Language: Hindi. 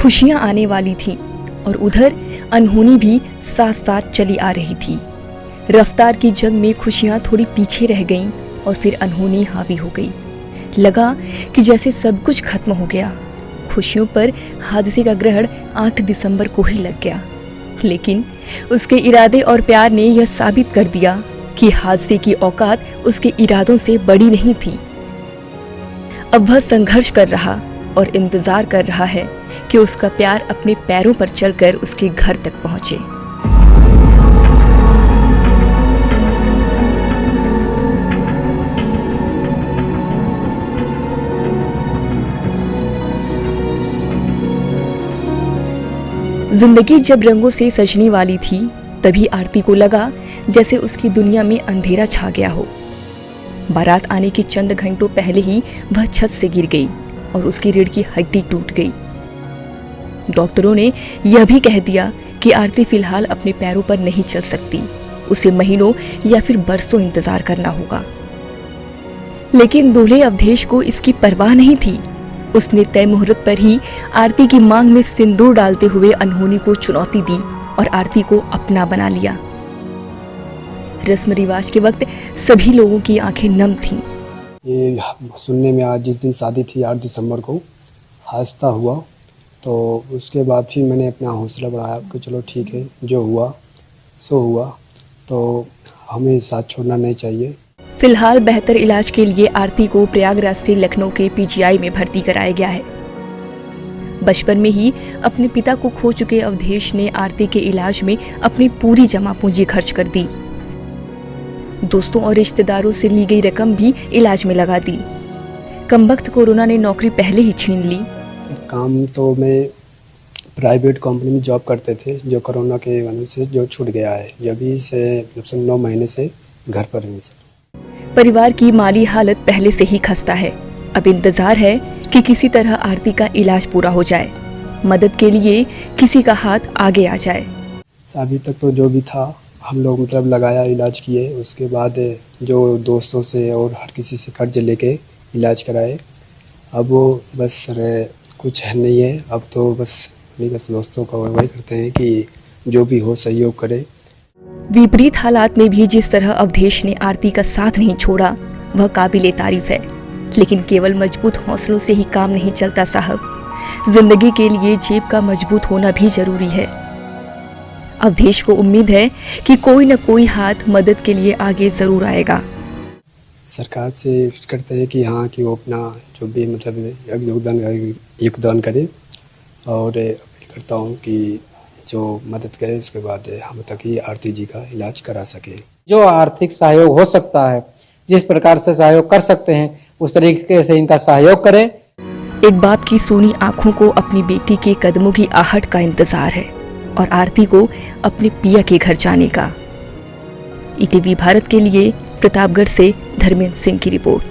खुशियां आने वाली थी और उधर अनहोनी भी साथ साथ चली आ रही थी। रफ्तार की जंग में खुशियां थोड़ी पीछे रह गईं और फिर अनहोनी हावी हो गई। लगा कि जैसे सब कुछ खत्म हो गया। खुशियों पर हादसे का ग्रहण 8 दिसंबर को ही लग गया, लेकिन उसके इरादे और प्यार ने यह साबित कर दिया कि हादसे की औकात उसके इरादों से बड़ी नहीं थी। अब वह संघर्ष कर रहा और इंतजार कर रहा है कि उसका प्यार अपने पैरों पर चलकर उसके घर तक पहुंचे। जिंदगी जब रंगों से सजने वाली थी, तभी आरती को लगा जैसे उसकी दुनिया में अंधेरा छा गया हो। बारात आने के चंद घंटों पहले ही वह छत से गिर गई और उसकी रीढ़ की हड्डी टूट गई। डॉक्टरों ने यह भी कह दिया कि आरती फिलहाल अपने पैरों पर नहीं चल सकती, उसे महीनों या फिर बरसों इंतजार करना होगा। लेकिन दूल्हे अवधेश को इसकी परवाह नहीं थी। उसने तय मुहूर्त पर ही आरती की मांग में सिंदूर डालते हुए अनहोनी को चुनौती दी और आरती को अपना बना लिया। रस्म रिवाज के वक्त सभी लोगों की आंखें नम थीं। ये सुनने में आज जिस दिन शादी थी 8 दिसंबर को हादसा हुआ, तो उसके बाद फिर मैंने अपना हौसला बढ़ाया कि चलो ठीक है, जो हुआ सो हुआ, तो हमें साथ छोड़ना नहीं चाहिए। फिलहाल बेहतर इलाज के लिए आरती को प्रयागराज से लखनऊ के पीजीआई में भर्ती कराया गया है। बचपन में ही अपने पिता को खो चुके अवधेश ने आरती के इलाज में अपनी पूरी जमा पूंजी खर्च कर दी। दोस्तों और रिश्तेदारों से ली गई रकम भी इलाज में लगा दी। कमबख्त कोरोना ने नौकरी पहले ही छीन ली। काम तो मैं प्राइवेट कंपनी में जॉब करते थे, जो कोरोना के वजह से जो छूट गया है। अभी से 9 महीने से घर पर हूँ सर। परिवार की माली हालत पहले से ही खस्ता है। अब इंतजार है कि किसी तरह आरती का इलाज पूरा हो जाए, मदद के लिए किसी का हाथ आगे आ जाए। अभी तक तो जो भी था हम लोग लगाया, इलाज किए। उसके बाद जो दोस्तों से और हर किसी से कर्ज लेके इलाज कराए। अब वो बस कुछ है नहीं है। अब तो बस दोस्तों का वही करते हैं कि जो भी हो सहयोग करे। विपरीत हालात में भी जिस तरह अवधेश ने आरती का साथ नहीं छोड़ा, वह काबिले तारीफ है। लेकिन केवल मजबूत हौसलों से ही काम नहीं चलता साहब। जिंदगी के लिए जेब का मजबूत होना भी जरूरी है। अवधेश को उम्मीद है कि कोई न कोई हाथ मदद के लिए आगे जरूर आएगा। सरकार से करते हैं कि हाँ, कि वो अपना जो भी योगदान करे, और अपील करता हूँ कि जो मदद करे उसके बाद हम तक ही आरती जी का इलाज करा सके। जो आर्थिक सहयोग हो सकता है, जिस प्रकार से सहयोग कर सकते हैं, उस तरीके से इनका सहयोग करें। एक बाप की सूनी आंखों को अपनी बेटी के कदमों की आहट का इंतजार है और आरती को अपने पिया के घर जाने का। ईटीवी भारत के लिए प्रतापगढ़ से धर्मेंद्र सिंह की रिपोर्ट।